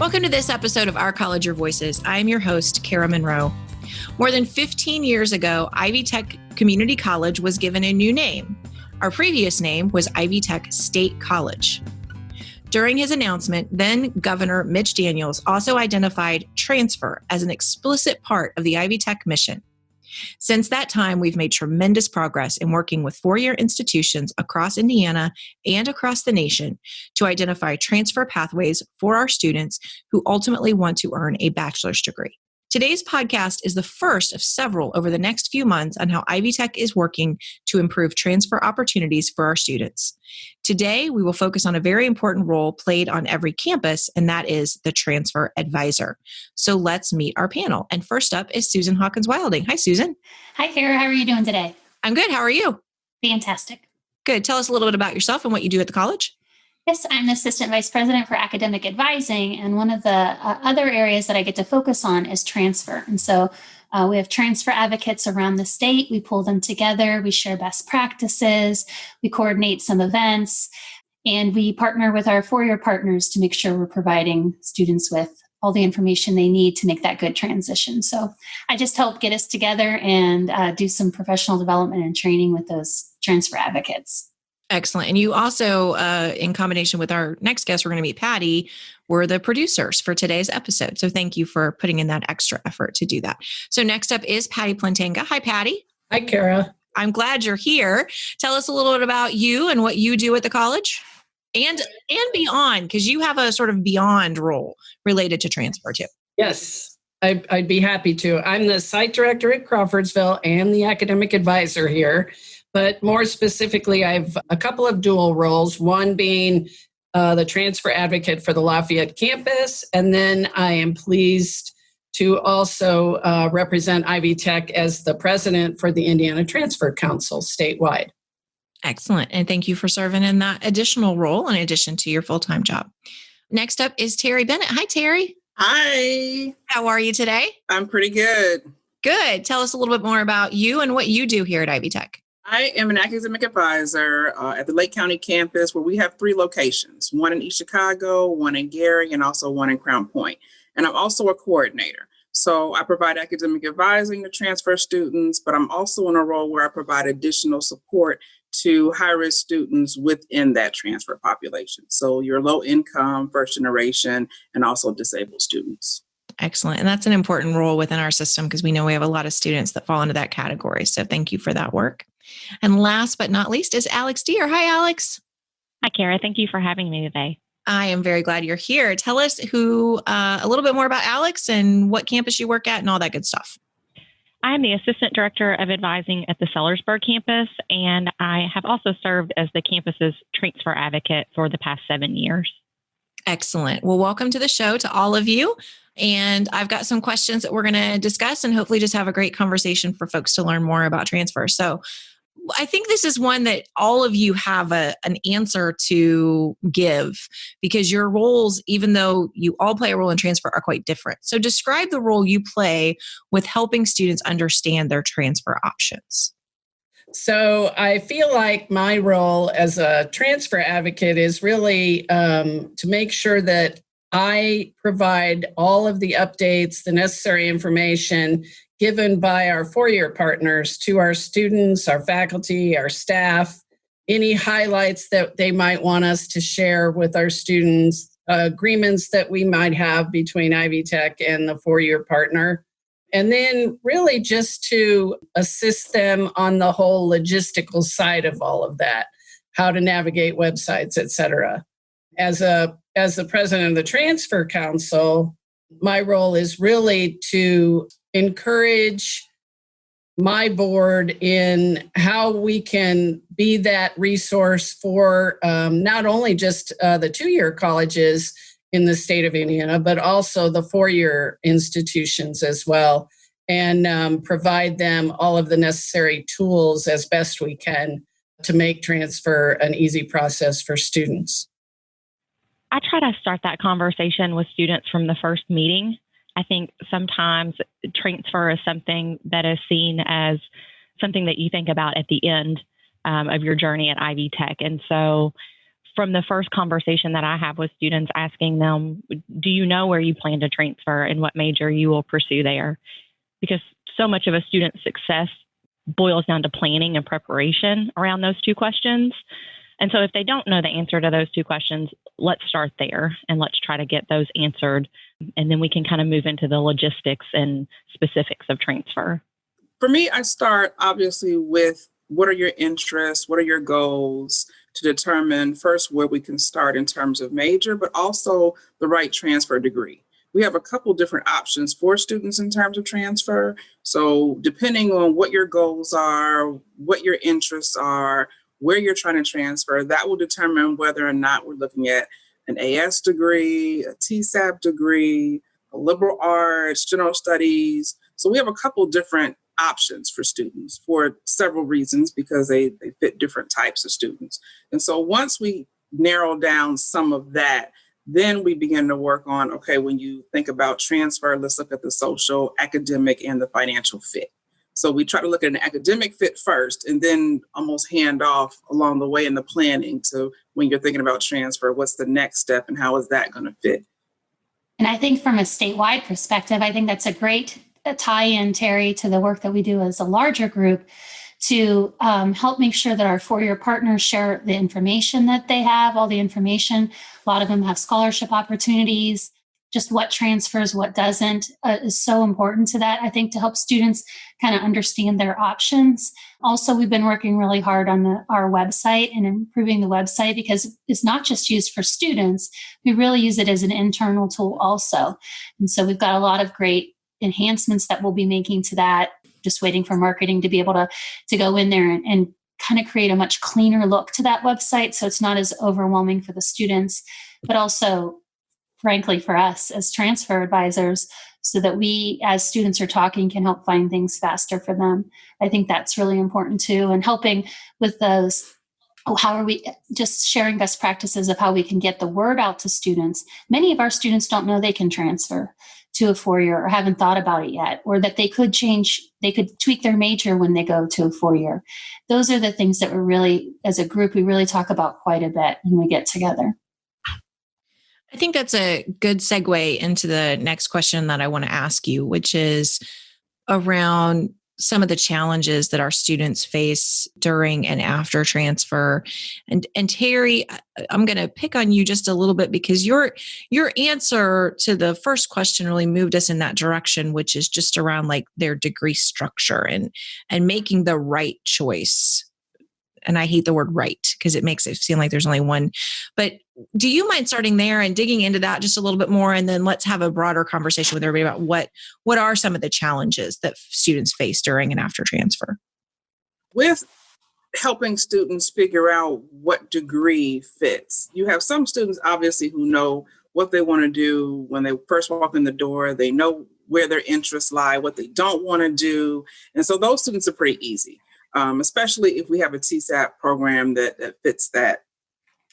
Welcome to this episode of Our College, Your Voices. I am your host, Kara Monroe. More than 15 years ago, Ivy Tech Community College was given a new name. Our previous name was Ivy Tech State College. During his announcement, then Governor Mitch Daniels also identified transfer as an explicit part of the Ivy Tech mission. Since that time, we've made tremendous progress in working with four-year institutions across Indiana and across the nation to identify transfer pathways for our students who ultimately want to earn a bachelor's degree. Today's podcast is the first of several over the next few months on how Ivy Tech is working to improve transfer opportunities for our students. Today, we will focus on a very important role played on every campus, and that is the transfer advisor. So let's meet our panel. And first up is Susan Hawkins-Wilding. Hi, Susan. Hi, Kara. How are you doing today? I'm good. How are you? Fantastic. Good. Tell us a little bit about yourself and what you do at the college. Yes, I'm the Assistant Vice President for Academic Advising, and one of the other areas that I get to focus on is transfer. And so we have transfer advocates around the state. We pull them together. We share best practices. We coordinate some events, and we partner with our four-year partners to make sure we're providing students with all the information they need to make that good transition. So I just help get us together and do some professional development and training with those transfer advocates. Excellent. And you also, in combination with our next guest, we're going to meet Patti, were the producers for today's episode. So thank you for putting in that extra effort to do that. So next up is Patti Plantenga. Hi, Patti. Hi, Kara. I'm glad you're here. Tell us a little bit about you and what you do at the college and beyond, because you have a sort of beyond role related to transfer too. Yes, I'd be happy to. I'm the site director at Crawfordsville and the academic advisor here. But more specifically, I have a couple of dual roles, one being the transfer advocate for the Lafayette campus. And then I am pleased to also represent Ivy Tech as the president for the Indiana Transfer Council statewide. Excellent. And thank you for serving in that additional role in addition to your full-time job. Next up is Terri Bennett. Hi, Terri. Hi. How are you today? I'm pretty good. Good. Tell us a little bit more about you and what you do here at Ivy Tech. I am an academic advisor at the Lake County campus, where we have three locations, one in East Chicago, one in Gary, and also one in Crown Point. And I'm also a coordinator. So I provide academic advising to transfer students, but I'm also in a role where I provide additional support to high-risk students within that transfer population. So your low income, first generation, and also disabled students. Excellent. And that's an important role within our system because we know we have a lot of students that fall into that category. So thank you for that work. And last but not least is Alex Deerr. Hi, Alex. Hi, Kara. Thank you for having me today. I am very glad you're here. Tell us a little bit more about Alex and what campus you work at and all that good stuff. I'm the Assistant Director of Advising at the Sellersburg campus, and I have also served as the campus's transfer advocate for the past 7 years. Excellent. Well, welcome to the show to all of you. And I've got some questions that we're going to discuss and hopefully just have a great conversation for folks to learn more about transfer. So I think this is one that all of you have an answer to give because your roles, even though you all play a role in transfer, are quite different. So describe the role you play with helping students understand their transfer options. So I feel like my role as a transfer advocate is really to make sure that I provide all of the updates, the necessary information given by our four-year partners to our students, our faculty, our staff, any highlights that they might want us to share with our students, agreements that we might have between Ivy Tech and the four-year partner. And then really just to assist them on the whole logistical side of all of that, how to navigate websites, et cetera. As the president of the Transfer Council, my role is really to encourage my board in how we can be that resource for not only just the two-year colleges in the state of Indiana, but also the four-year institutions as well, and provide them all of the necessary tools as best we can to make transfer an easy process for students. I try to start that conversation with students from the first meeting. I think sometimes transfer is something that is seen as something that you think about at the end of your journey at Ivy Tech. And so from the first conversation that I have with students, asking them, do you know where you plan to transfer and what major you will pursue there? Because so much of a student's success boils down to planning and preparation around those two questions. And so if they don't know the answer to those two questions, let's start there and let's try to get those answered. And then we can kind of move into the logistics and specifics of transfer. For me, I start obviously with what are your interests? What are your goals to determine first where we can start in terms of major, but also the right transfer degree. We have a couple different options for students in terms of transfer. So depending on what your goals are, what your interests are, where you're trying to transfer, that will determine whether or not we're looking at an AS degree, a TSAP degree, a liberal arts, general studies. So we have a couple different options for students for several reasons because they fit different types of students. And so once we narrow down some of that, then we begin to work on, okay, when you think about transfer, let's look at the social, academic, and the financial fit. So we try to look at an academic fit first and then almost hand off along the way in the planning to when you're thinking about transfer, what's the next step and how is that going to fit? And I think from a statewide perspective, I think that's a great tie-in, Terry, to the work that we do as a larger group to help make sure that our four-year partners share the information that they have, all the information. A lot of them have scholarship opportunities. Just what transfers, what doesn't is so important to that, I think, to help students kind of understand their options. Also, we've been working really hard on our website and improving the website because it's not just used for students. We really use it as an internal tool also. And so we've got a lot of great enhancements that we'll be making to that, just waiting for marketing to be able to go in there and kind of create a much cleaner look to that website so it's not as overwhelming for the students, but also frankly, for us as transfer advisors, so that we, as students are talking, can help find things faster for them. I think that's really important too. And helping with those, how are we just sharing best practices of how we can get the word out to students. Many of our students don't know they can transfer to a four-year or haven't thought about it yet, or that they could tweak their major when they go to a four-year. Those are the things that we're really, as a group, we really talk about quite a bit when we get together. I think that's a good segue into the next question that I want to ask you, which is around some of the challenges that our students face during and after transfer. And Terri, I'm going to pick on you just a little bit because your answer to the first question really moved us in that direction, which is just around like their degree structure and making the right choice. And I hate the word right because it makes it seem like there's only one. But do you mind starting there and digging into that just a little bit more? And then let's have a broader conversation with everybody about what are some of the challenges that students face during and after transfer? With helping students figure out what degree fits, you have some students obviously who know what they want to do when they first walk in the door. They know where their interests lie, what they don't want to do. And so those students are pretty easy. Especially if we have a TSAP program that fits that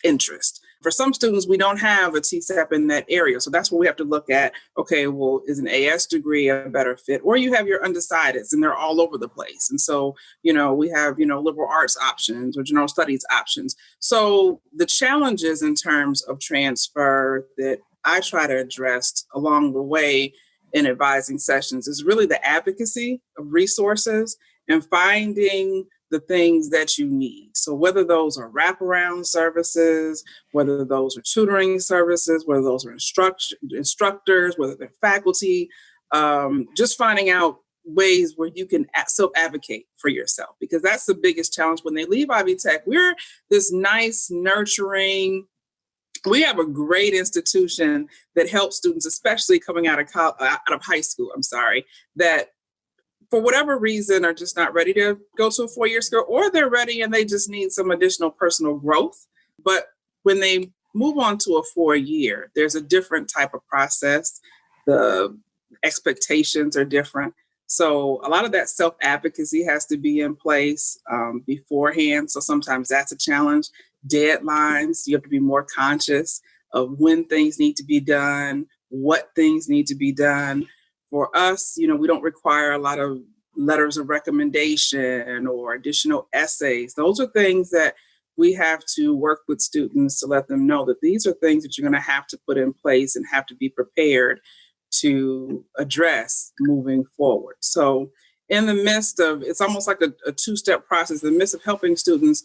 interest. For some students, we don't have a TSAP in that area. So that's where we have to look at, okay, well, is an AS degree a better fit? Or you have your undecideds and they're all over the place. And so, we have, liberal arts options or general studies options. So the challenges in terms of transfer that I try to address along the way in advising sessions is really the advocacy of resources and finding the things that you need. So whether those are wraparound services, whether those are tutoring services, whether those are instructors, whether they're faculty, just finding out ways where you can self-advocate for yourself, because that's the biggest challenge when they leave Ivy Tech. We're this nice, nurturing, we have a great institution that helps students, especially coming out of high school, that for whatever reason are just not ready to go to a four-year school, or they're ready and they just need some additional personal growth. But when they move on to a four-year, there's a different type of process. The expectations are different. So a lot of that self-advocacy has to be in place beforehand. So sometimes that's a challenge. Deadlines, you have to be more conscious of when things need to be done, what things need to be done. For us, we don't require a lot of letters of recommendation or additional essays. Those are things that we have to work with students to let them know that these are things that you're going to have to put in place and have to be prepared to address moving forward. So in the midst of, it's almost like a two-step process, in the midst of helping students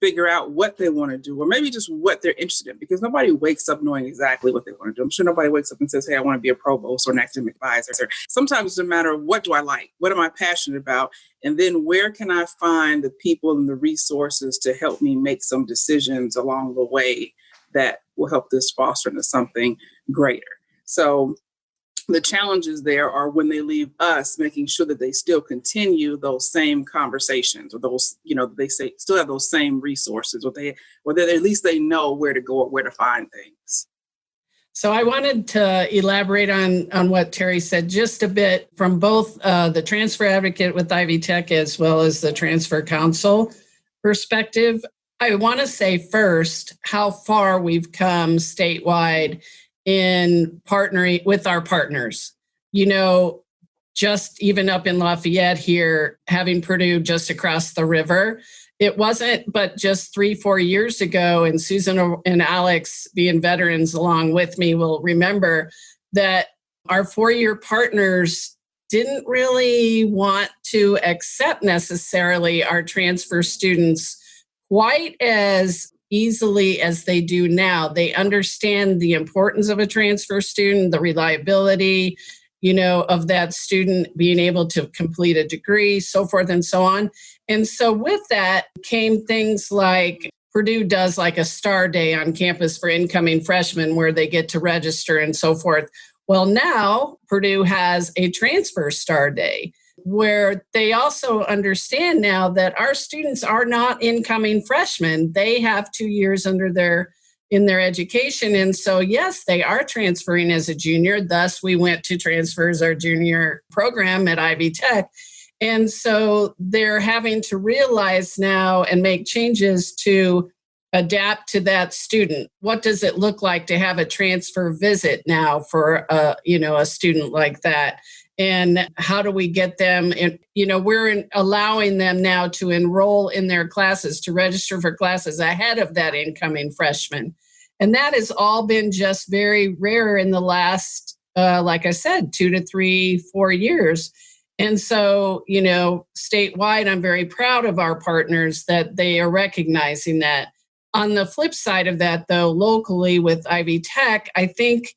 figure out what they want to do, or maybe just what they're interested in, because nobody wakes up knowing exactly what they want to do. I'm sure nobody wakes up and says, hey, I want to be a provost or an academic advisor. Sometimes it's a matter of, what do I like? What am I passionate about? And then where can I find the people and the resources to help me make some decisions along the way that will help this foster into something greater? So the challenges there are when they leave us, making sure that they still continue those same conversations, or those, they say still have those same resources, or that at least they know where to go or where to find things. So I wanted to elaborate on what Terri said just a bit from both the transfer advocate with Ivy Tech as well as the transfer council perspective. I want to say first how far we've come statewide in partnering with our partners. Just even up in Lafayette here, having Purdue just across the river, it wasn't but just 3-4 years ago, and Susan and Alex, being veterans along with me, will remember that our 4-year partners didn't really want to accept necessarily our transfer students quite as easily as they do now. They understand the importance of a transfer student, the reliability, of that student being able to complete a degree, so forth and so on. And so with that came things like Purdue does like a star day on campus for incoming freshmen where they get to register and so forth. Well, now Purdue has a transfer star day, where they also understand now that our students are not incoming freshmen. They have 2 years in their education. And so, yes, they are transferring as a junior. Thus, we went to transfer as our junior program at Ivy Tech. And so they're having to realize now and make changes to adapt to that student. What does it look like to have a transfer visit now for a student like that? And how do we get them in? We're allowing them now to enroll in their classes, to register for classes ahead of that incoming freshman. And that has all been just very rare in the last, like I said, 2 to 3, 4 years. And so, statewide, I'm very proud of our partners that they are recognizing that. On the flip side of that, though, locally with Ivy Tech, I think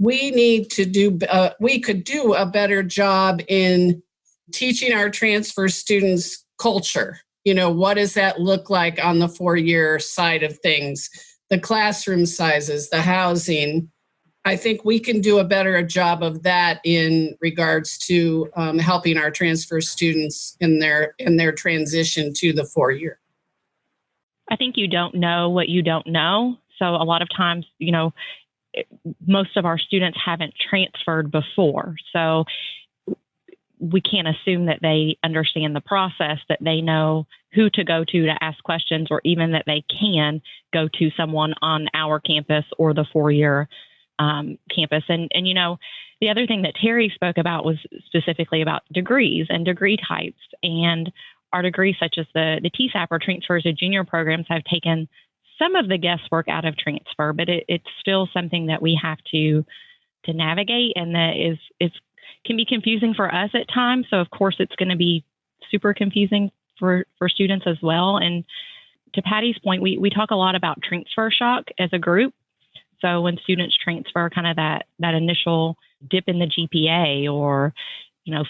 we need to we could do a better job in teaching our transfer students culture. What does that look like on the 4-year side of things? The classroom sizes, the housing. I think we can do a better job of that in regards to helping our transfer students in their transition to the 4-year. I think you don't know what you don't know. So a lot of times, most of our students haven't transferred before. So we can't assume that they understand the process, that they know who to go to ask questions, or even that they can go to someone on our campus or the 4-year campus. And the other thing that Terri spoke about was specifically about degrees and degree types. And our degrees, such as the TSAP or transfers to junior programs, have taken some of the guesswork out of transfer, but it's still something that we have to navigate, and that can be confusing for us at times. So of course it's going to be super confusing for students as well. And to Patti's point, we talk a lot about transfer shock as a group. So when students transfer, kind of that initial dip in the GPA, or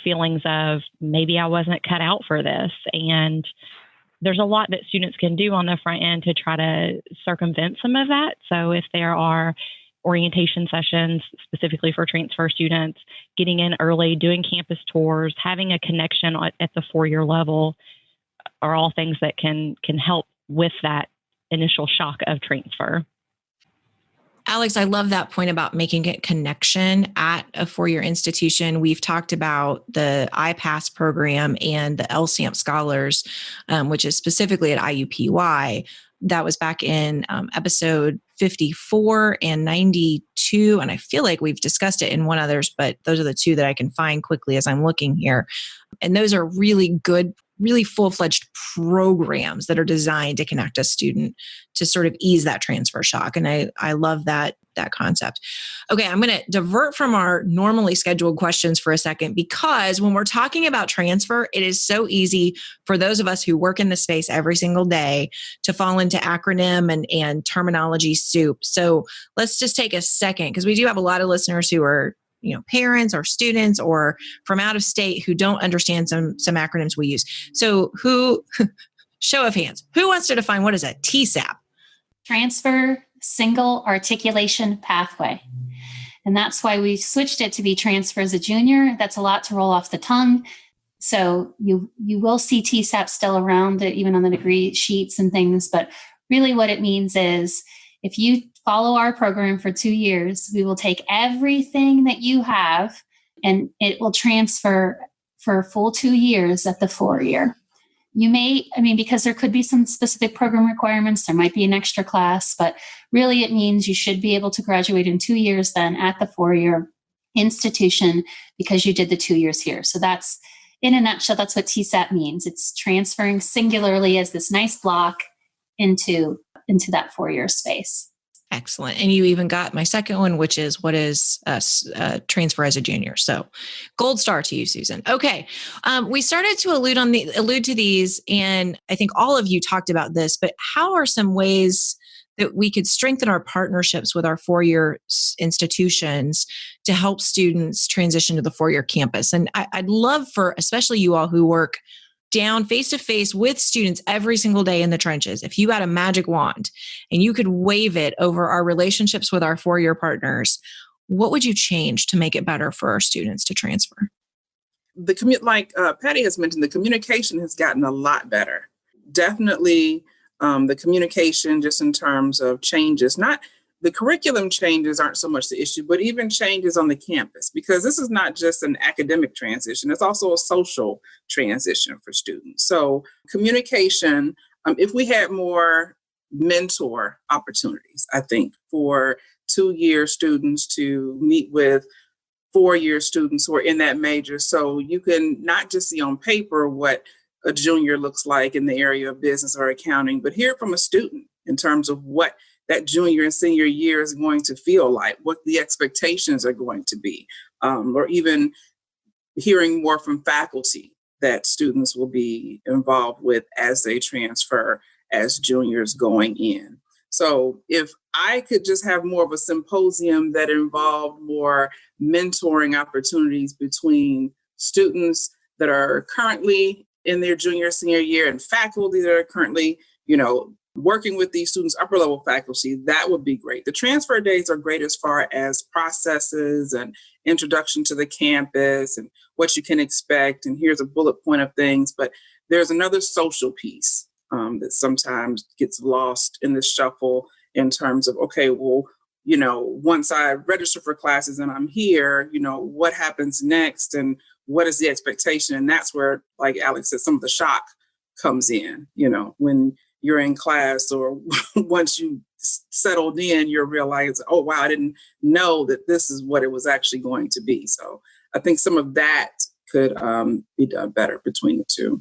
feelings of maybe I wasn't cut out for this. And there's a lot that students can do on the front end to try to circumvent some of that. So if there are orientation sessions specifically for transfer students, getting in early, doing campus tours, having a connection at the 4-year level are all things that can help with that initial shock of transfer. Alex, I love that point about making a connection at a 4-year institution. We've talked about the IPASS program and the LSAMP Scholars, which is specifically at IUPUI. That was back in episode 54 and 92. And I feel like we've discussed it in one others, but those are the two that I can find quickly as I'm looking here. And those are really good really full-fledged programs that are designed to connect a student to sort of ease that transfer shock. And I love that concept. Okay, I'm going to divert from our normally scheduled questions for a second, because when we're talking about transfer, it is so easy for those of us who work in the space every single day to fall into acronym and terminology soup. So let's just take a second, because we do have a lot of listeners who are parents or students or from out of state who don't understand some acronyms we use. So show of hands, who wants to define what is a TSAP? Transfer Single Articulation Pathway. And that's why we switched it to be transfer as a junior. That's a lot to roll off the tongue. So you will see TSAP still around, even on the degree sheets and things. But really what it means is if you follow our program for 2 years, we will take everything that you have and it will transfer for a full 2 years at the 4-year. You may, because there could be some specific program requirements, there might be an extra class, but really it means you should be able to graduate in 2 years then at the 4-year institution because you did the 2 years here. So that's, in a nutshell, that's what TSAP means. It's transferring singularly as this nice block into that 4-year space. Excellent. And you even got my second one, which is what is transfer as a junior. So gold star to you, Susan. Okay. We started to allude to these, and I think all of you talked about this, but how are some ways that we could strengthen our partnerships with our 4-year institutions to help students transition to the 4-year campus? And I'd love for, especially you all who work down face-to-face with students every single day in the trenches, if you had a magic wand and you could wave it over our relationships with our 4-year partners, what would you change to make it better for our students to transfer? Like Patti has mentioned, the communication has gotten a lot better. Definitely the communication just in terms of changes, not the curriculum changes aren't so much the issue, but even changes on the campus, because this is not just an academic transition. It's also a social transition for students. So communication, if we had more mentor opportunities, I think, for 2-year students to meet with 4-year students who are in that major. So you can not just see on paper what a junior looks like in the area of business or accounting, but hear from a student in terms of what that junior and senior year is going to feel like, what the expectations are going to be, or even hearing more from faculty that students will be involved with as they transfer as juniors going in. So if I could just have more of a symposium that involved more mentoring opportunities between students that are currently in their junior, senior year and faculty that are currently, working with these students, upper level faculty, that would be great. The transfer days are great as far as processes and introduction to the campus and what you can expect. And here's a bullet point of things. But there's another social piece that sometimes gets lost in the shuffle in terms of, okay, well, once I register for classes and I'm here, what happens next and what is the expectation? And that's where, like Alex said, some of the shock comes in, when you're in class or once you settled in, you realize, oh, wow, I didn't know that this is what it was actually going to be. So I think some of that could be done better between the two.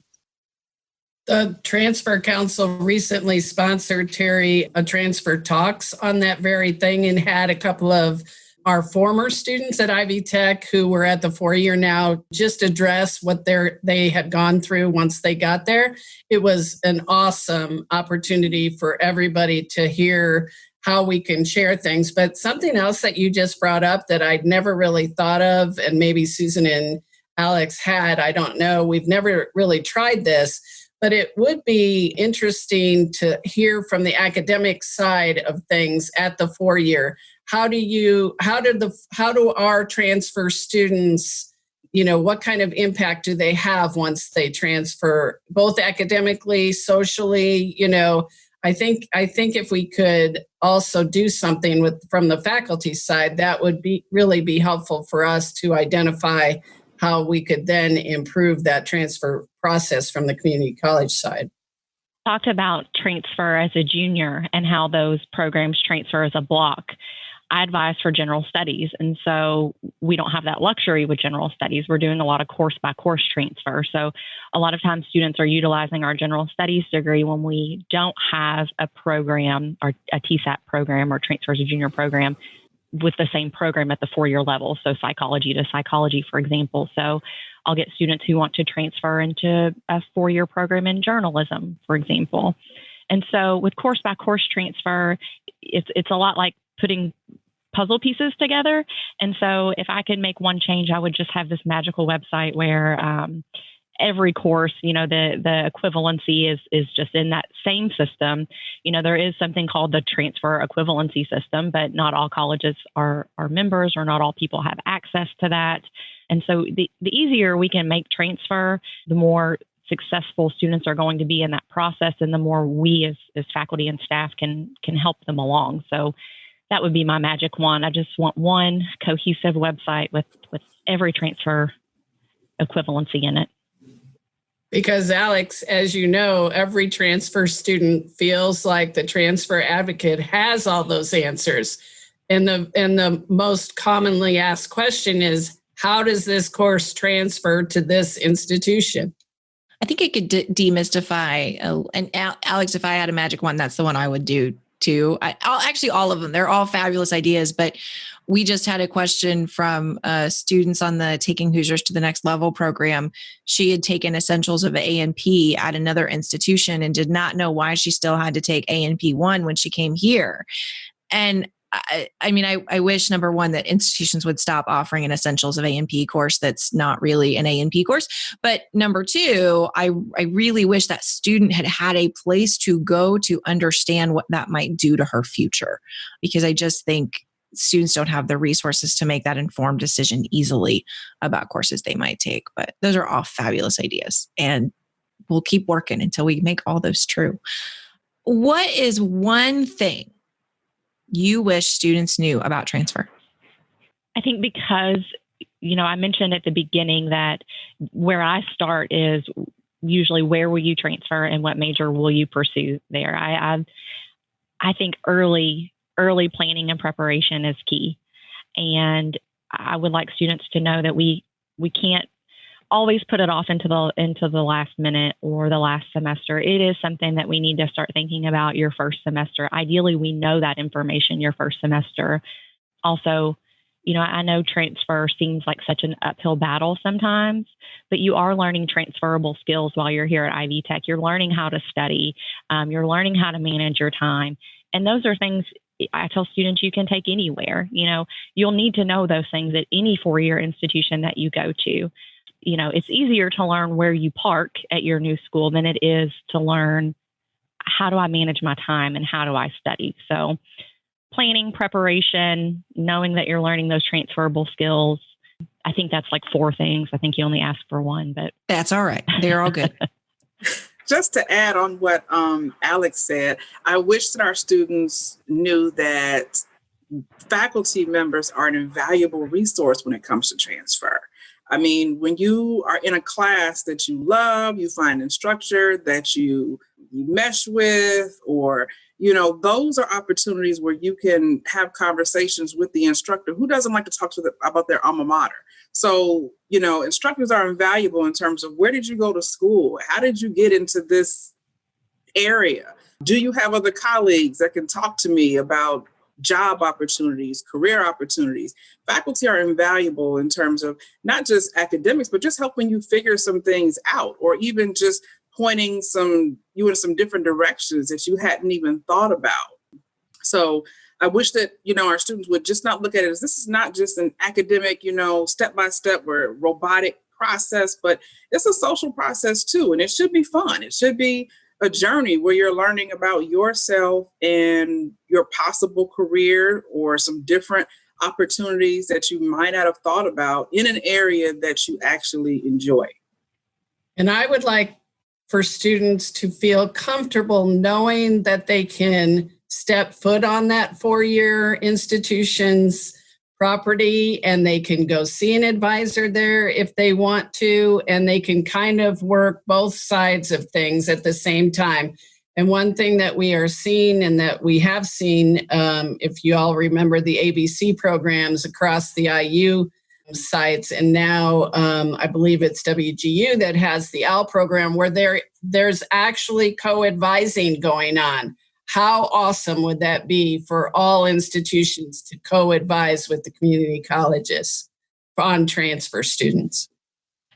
The Transfer Council recently sponsored, Terri, a transfer talks on that very thing and had a couple of our former students at Ivy Tech who were at the 4-year now just address what they had gone through once they got there. It was an awesome opportunity for everybody to hear how we can share things. But something else that you just brought up that I'd never really thought of, and maybe Susan and Alex had, I don't know, we've never really tried this, but it would be interesting to hear from the academic side of things at the 4-year. How do our transfer students, what kind of impact do they have once they transfer, both academically, socially? I think if we could also do something from the faculty side, that would really be helpful for us to identify how we could then improve that transfer process from the community college side. Talked about transfer as a junior and how those programs transfer as a block. I advise for general studies. And so we don't have that luxury with general studies. We're doing a lot of course by course transfer. So a lot of times students are utilizing our general studies degree when we don't have a program or a TSAT program or transfer as a junior program with the same program at the 4-year level. So psychology to psychology, for example. So I'll get students who want to transfer into a 4-year program in journalism, for example. And so with course by course transfer, it's a lot like putting puzzle pieces together. And so if I could make one change, I would just have this magical website where every course, the equivalency is just in that same system. There is something called the transfer equivalency system, but not all colleges are members, or not all people have access to that. And so the easier we can make transfer, the more successful students are going to be in that process, and the more we as faculty and staff can help them along. So that would be my magic wand. I just want one cohesive website with every transfer equivalency in it. Because Alex, as you know, every transfer student feels like the transfer advocate has all those answers. And the most commonly asked question is, how does this course transfer to this institution? I think it could demystify. And Alex, if I had a magic one, that's the one I would do too. Actually, all of them. They're all fabulous ideas. But we just had a question from students on the Taking Hoosiers to the Next Level program. She had taken Essentials of A&P at another institution and did not know why she still had to take A&P 1 when she came here. And I wish, number one, that institutions would stop offering an Essentials of A&P course that's not really an A&P course. But number two, I really wish that student had a place to go to understand what that might do to her future, because I just think students don't have the resources to make that informed decision easily about courses they might take. But those are all fabulous ideas, and we'll keep working until we make all those true. What is one thing you wish students knew about transfer? I think because, I mentioned at the beginning that where I start is usually where will you transfer and what major will you pursue there. I think early planning and preparation is key. And I would like students to know that we can't always put it off into the last minute or the last semester. It is something that we need to start thinking about your first semester. Ideally, we know that information your first semester. Also, I know transfer seems like such an uphill battle sometimes, but you are learning transferable skills while you're here at Ivy Tech. You're learning how to study. You're learning how to manage your time. And those are things I tell students you can take anywhere. You'll need to know those things at any 4-year institution that you go to. It's easier to learn where you park at your new school than it is to learn how do I manage my time and how do I study. So planning, preparation, knowing that you're learning those transferable skills. I think that's like 4 things. I think you only asked for 1, but that's all right. They're all good. Just to add on what Alex said, I wish that our students knew that faculty members are an invaluable resource when it comes to transfer. I mean, when you are in a class that you love, you find an instructor that you mesh with, or, those are opportunities where you can have conversations with the instructor. Who doesn't like to talk to them about their alma mater? So, instructors are invaluable in terms of where did you go to school? How did you get into this area? Do you have other colleagues that can talk to me about job opportunities, career opportunities? Faculty are invaluable in terms of not just academics, but just helping you figure some things out, or even just pointing you in some different directions that you hadn't even thought about. So I wish that, our students would just not look at it as this is not just an academic, step-by-step or robotic process, but it's a social process too. And it should be fun. It should be a journey where you're learning about yourself and your possible career or some different opportunities that you might not have thought about in an area that you actually enjoy. And I would like for students to feel comfortable knowing that they can step foot on that 4-year institution's property, and they can go see an advisor there if they want to, and they can kind of work both sides of things at the same time. And one thing that we are seeing and that we have seen, if you all remember the ABC programs across the IU sites, and now I believe it's WGU that has the OWL program where there's actually co-advising going on. How awesome would that be for all institutions to co-advise with the community colleges on transfer students?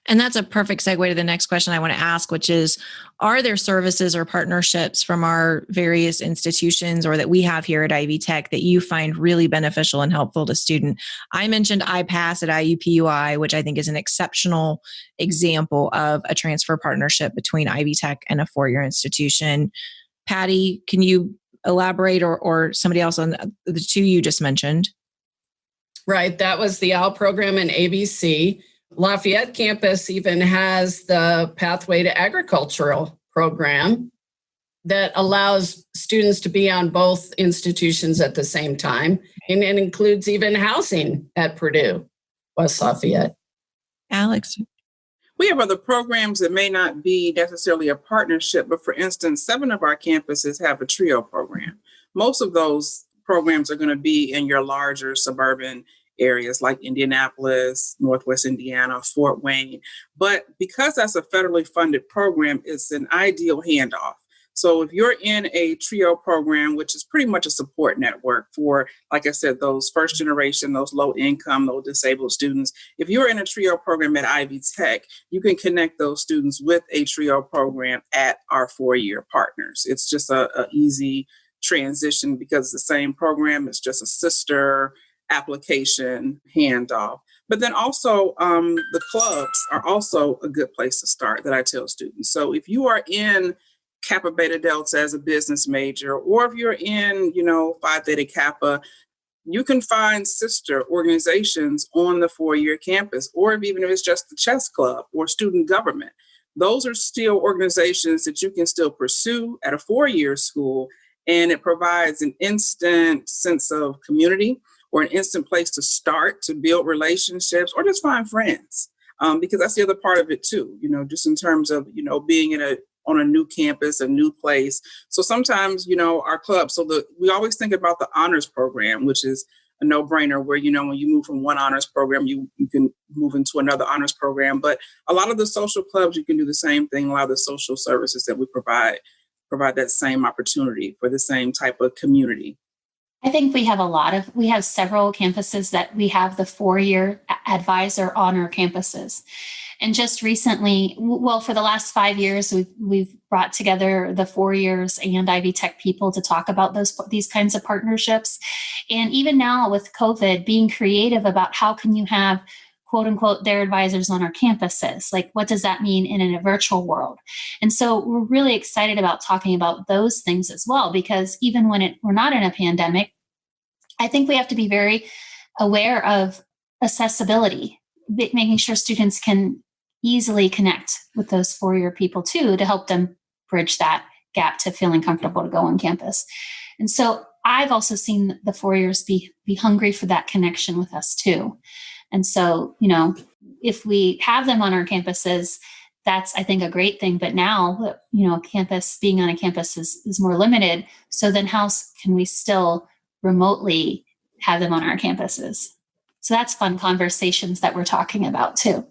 And that's a perfect segue to the next question I want to ask, which is, are there services or partnerships from our various institutions or that we have here at Ivy Tech that you find really beneficial and helpful to students? I mentioned iPass at IUPUI, which I think is an exceptional example of a transfer partnership between Ivy Tech and a four-year institution. Patti, can you elaborate or somebody else on the two you just mentioned? Right. That was the OWL program in ABC. Lafayette campus even has the Pathway to Agricultural program that allows students to be on both institutions at the same time. And it includes even housing at Purdue, West Lafayette. Alex? We have other programs that may not be necessarily a partnership, but for instance, 7 of our campuses have a TRIO program. Most of those programs are going to be in your larger suburban areas like Indianapolis, Northwest Indiana, Fort Wayne. But because that's a federally funded program, it's an ideal handoff. So if you're in a TRIO program, which is pretty much a support network for, like I said, those first generation, those low income, those disabled students, if you're in a TRIO program at Ivy Tech, you can connect those students with a TRIO program at our four-year partners. It's just a easy transition because it's the same program. It's just a sister application handoff. But then also the clubs are also a good place to start that I tell students. So if you are in Kappa Beta Delta as a business major, or if you're in, Phi Theta Kappa, you can find sister organizations on the four-year campus, or even if it's just the chess club or student government. Those are still organizations that you can still pursue at a four-year school, and it provides an instant sense of community or an instant place to start to build relationships or just find friends. Because that's the other part of it too, just in terms of, being on a new campus, a new place. So sometimes, our club, we always think about the honors program, which is a no-brainer where, when you move from one honors program, you can move into another honors program. But a lot of the social clubs, you can do the same thing. A lot of the social services that we provide that same opportunity for the same type of community. I think we have several campuses that we have the four-year advisor on our campuses. And just recently, for the last 5 years, we've brought together the 4 years and Ivy Tech people to talk about these kinds of partnerships. And even now with COVID, being creative about how can you have quote unquote their advisors on our campuses? Like, what does that mean in a virtual world? And so we're really excited about talking about those things as well, because even when we're not in a pandemic, I think we have to be very aware of accessibility, making sure students can easily connect with those four-year people too, to help them bridge that gap to feeling comfortable to go on campus. And so I've also seen the 4 years be hungry for that connection with us too. And so, if we have them on our campuses, that's, I think, a great thing. But now, being on a campus is more limited. So then how can we still remotely have them on our campuses? So that's fun conversations that we're talking about too.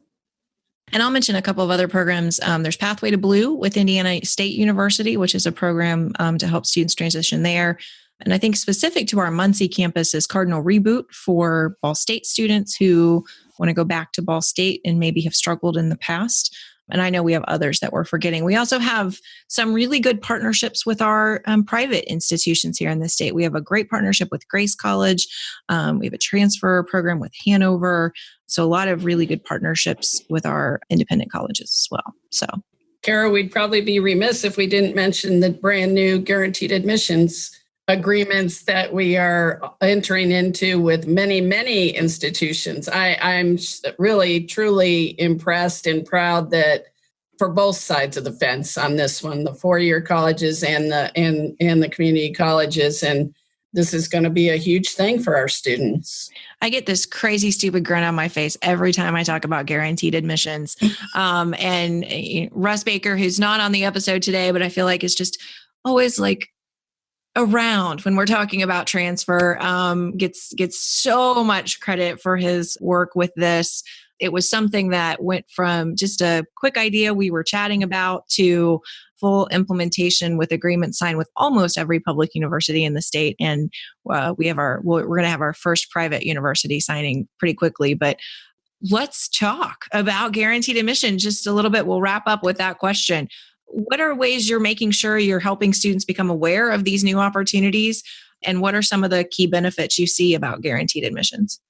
And I'll mention a couple of other programs. There's Pathway to Blue with Indiana State University, which is a program to help students transition there. And I think specific to our Muncie campus is Cardinal Reboot for Ball State students who want to go back to Ball State and maybe have struggled in the past. And I know we have others that we're forgetting. We also have some really good partnerships with our private institutions here in the state. We have a great partnership with Grace College. We have a transfer program with Hanover. So a lot of really good partnerships with our independent colleges as well. So, Kara, we'd probably be remiss if we didn't mention the brand new guaranteed admissions agreements that we are entering into with many, many institutions. I'm really, truly impressed and proud that for both sides of the fence on this one, the four-year colleges and the community colleges. And this is going to be a huge thing for our students. I get this crazy, stupid grin on my face every time I talk about guaranteed admissions. And Russ Baker, who's not on the episode today, but I feel like it's just always like around when we're talking about transfer, gets so much credit for his work with this. It was something that went from just a quick idea we were chatting about to full implementation with agreements signed with almost every public university in the state. And we're going to have our first private university signing pretty quickly. But let's talk about guaranteed admission just a little bit. We'll wrap up with that question. What are ways you're making sure you're helping students become aware of these new opportunities? And what are some of the key benefits you see about guaranteed admissions?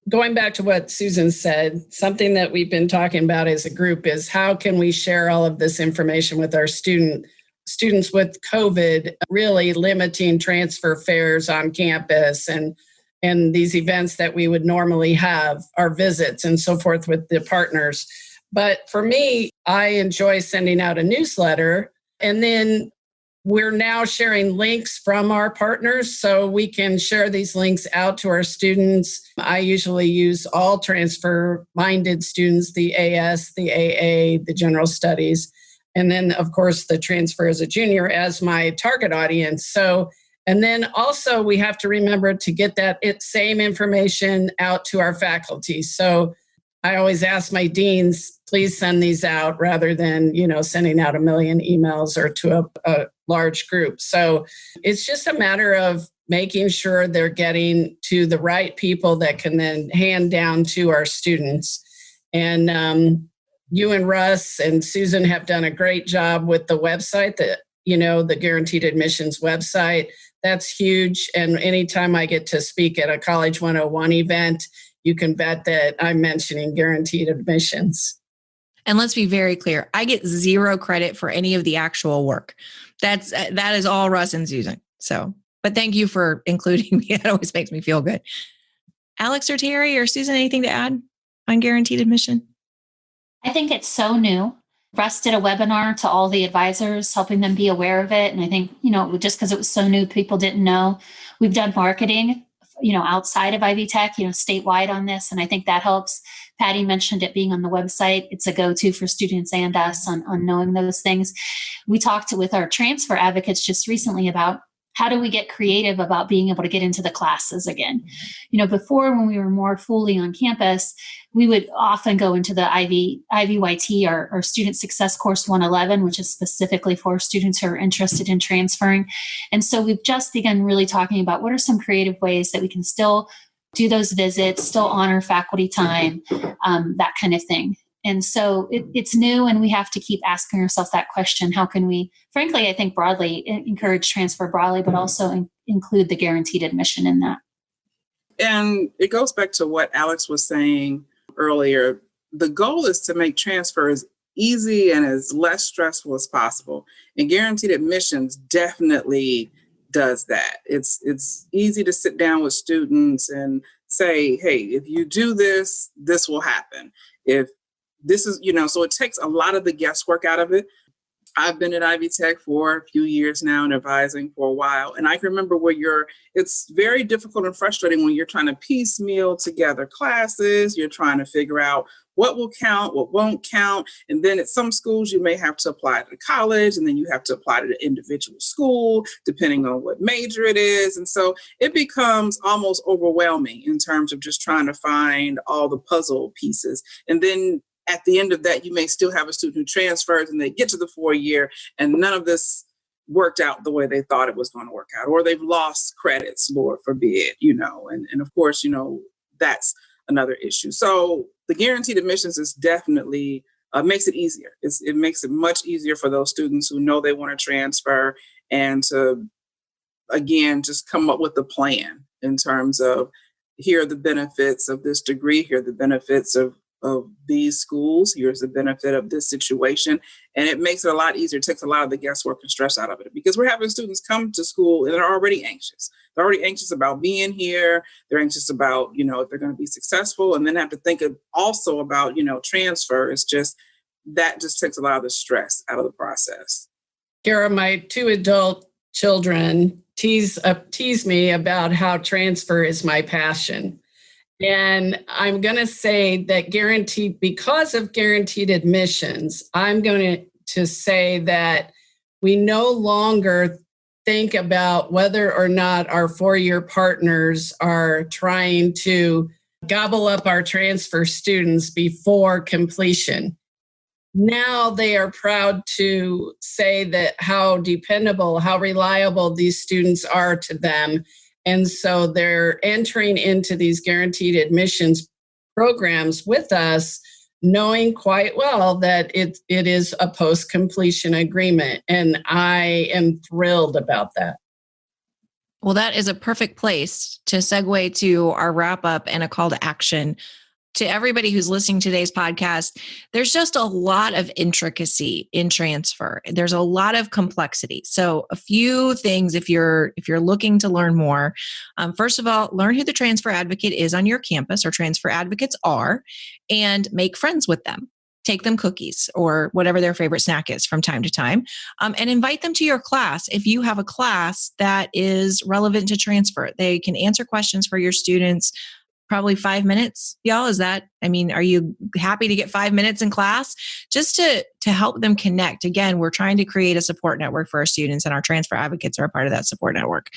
Going back to what Susan said, something that we've been talking about as a group is how can we share all of this information with our students with COVID really limiting transfer fairs on campus and these events that we would normally have, our visits and so forth with the partners. But for me, I enjoy sending out a newsletter, and then we're now sharing links from our partners so we can share these links out to our students. I usually use all transfer-minded students, the AS, the AA, the general studies, and then, of course, the transfer as a junior as my target audience. So, and then also we have to remember to get that same information out to our faculty. So I always ask my deans, please send these out rather than, sending out 1 million emails or to a large group. So it's just a matter of making sure they're getting to the right people that can then hand down to our students. And you and Russ and Susan have done a great job with the website, the Guaranteed Admissions website. That's huge. And anytime I get to speak at a College 101 event, you can bet that I'm mentioning guaranteed admissions. And let's be very clear, I get 0 credit for any of the actual work. That is all Russ and Susan. So, but thank you for including me. It always makes me feel good. Alex or Terri or Susan, anything to add on guaranteed admission? I think it's so new. Russ did a webinar to all the advisors, helping them be aware of it. And I think, just because it was so new, people didn't know. We've done marketing, outside of Ivy Tech, statewide on this. And I think that helps. Patti mentioned it being on the website. It's a go-to for students and us on knowing those things. We talked with our transfer advocates just recently about how do we get creative about being able to get into the classes again? Before, when we were more fully on campus, we would often go into the IVYT, or Student Success Course 111, which is specifically for students who are interested in transferring. And so we've just begun really talking about what are some creative ways that we can still do those visits, still honor faculty time, that kind of thing. And so it's new, and we have to keep asking ourselves that question. How can we, frankly, I think broadly, encourage transfer broadly, but also include the guaranteed admission in that? And it goes back to what Alex was saying earlier. The goal is to make transfer as easy and as less stressful as possible. And guaranteed admissions definitely does that. It's easy to sit down with students and say, hey, if you do this, this will happen. If this is, so it takes a lot of the guesswork out of it. I've been at Ivy Tech for a few years now and advising for a while. And I can remember it's very difficult and frustrating when you're trying to piecemeal together classes. You're trying to figure out what will count, what won't count. And then at some schools, you may have to apply to the college, and then you have to apply to the individual school, depending on what major it is. And so it becomes almost overwhelming in terms of just trying to find all the puzzle pieces. And then at the end of that, you may still have a student who transfers and they get to the 4-year and none of this worked out the way they thought it was going to work out, or they've lost credits, Lord forbid, and of course, that's another issue. So the guaranteed admissions is definitely makes it easier. It makes it much easier for those students who know they want to transfer and to, again, just come up with a plan in terms of here are the benefits of this degree, here are the benefits of these schools, here's the benefit of this situation. And it makes it a lot easier. It takes a lot of the guesswork and stress out of it, because we're having students come to school and they're already anxious. They're already anxious about being here. They're anxious about, if they're going to be successful, and then have to think also about, transfer. That just takes a lot of the stress out of the process. Kara, my 2 adult children tease me about how transfer is my passion. And I'm going to say that because of guaranteed admissions, I'm going to say that we no longer think about whether or not our four-year partners are trying to gobble up our transfer students before completion. Now they are proud to say that how dependable, how reliable these students are to them. And so they're entering into these guaranteed admissions programs with us, knowing quite well that it is a post-completion agreement. And I am thrilled about that. Well, that is a perfect place to segue to our wrap up and a call to action. To everybody who's listening to today's podcast, there's just a lot of intricacy in transfer. There's a lot of complexity. So a few things, if you're looking to learn more, first of all, learn who the transfer advocate is on your campus, or transfer advocates are, and make friends with them. Take them cookies or whatever their favorite snack is from time to time, and invite them to your class. If you have a class that is relevant to transfer, they can answer questions for your students. Probably 5 minutes, y'all. Are you happy to get 5 minutes in class just to help them connect? Again, we're trying to create a support network for our students, and our transfer advocates are a part of that support network.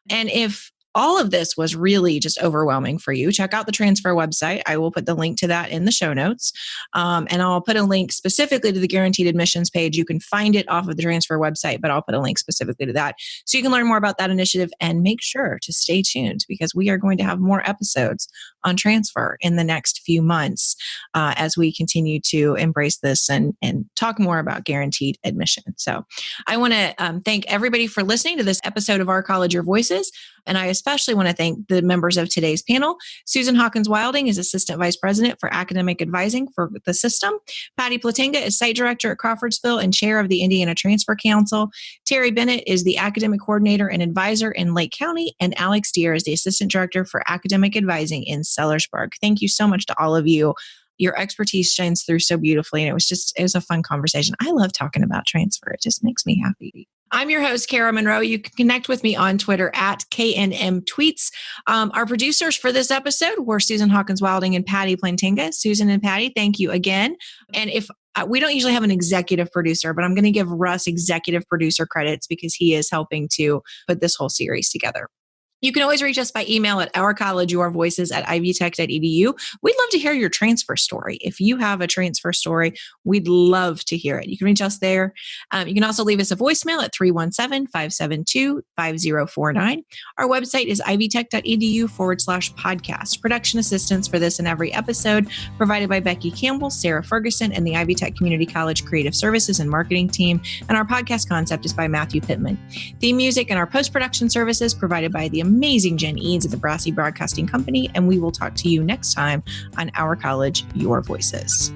And if all of this was really just overwhelming for you, check out the transfer website. I will put the link to that in the show notes. And I'll put a link specifically to the guaranteed admissions page. You can find it off of the transfer website, but I'll put a link specifically to that. So you can learn more about that initiative, and make sure to stay tuned, because we are going to have more episodes on transfer in the next few months as we continue to embrace this and talk more about guaranteed admission. So I want to thank everybody for listening to this episode of Our College, Your Voices. And I especially want to thank the members of today's panel. Susan Hawkins-Wilding is Assistant Vice President for Academic Advising for the system. Patti Plantenga is Site Director at Crawfordsville and Chair of the Indiana Transfer Council. Terri Bennett is the Academic Coordinator and Advisor in Lake County. And Alex Deerr is the Assistant Director for Academic Advising in Sellersburg. Thank you so much to all of you. Your expertise shines through so beautifully. And it was a fun conversation. I love talking about transfer. It just makes me happy. I'm your host, Kara Monroe. You can connect with me on Twitter at KNM Tweets. Our producers for this episode were Susan Hawkins-Wilding and Patti Plantenga. Susan and Patti, thank you again. And if we don't usually have an executive producer, but I'm going to give Russ executive producer credits because he is helping to put this whole series together. You can always reach us by email at ourcollegeyourvoices@ivtech.edu. We'd love to hear your transfer story. If you have a transfer story, we'd love to hear it. You can reach us there. You can also leave us a voicemail at 317-572-5049. Our website is ivtech.edu/podcast. Production assistance for this and every episode provided by Becky Campbell, Sarah Ferguson, and the Ivy Tech Community College Creative Services and Marketing Team. And our podcast concept is by Matthew Pittman. Theme music and our post-production services provided by the amazing Jen Eads at the Brassy Broadcasting Company, and we will talk to you next time on Our College, Your Voices.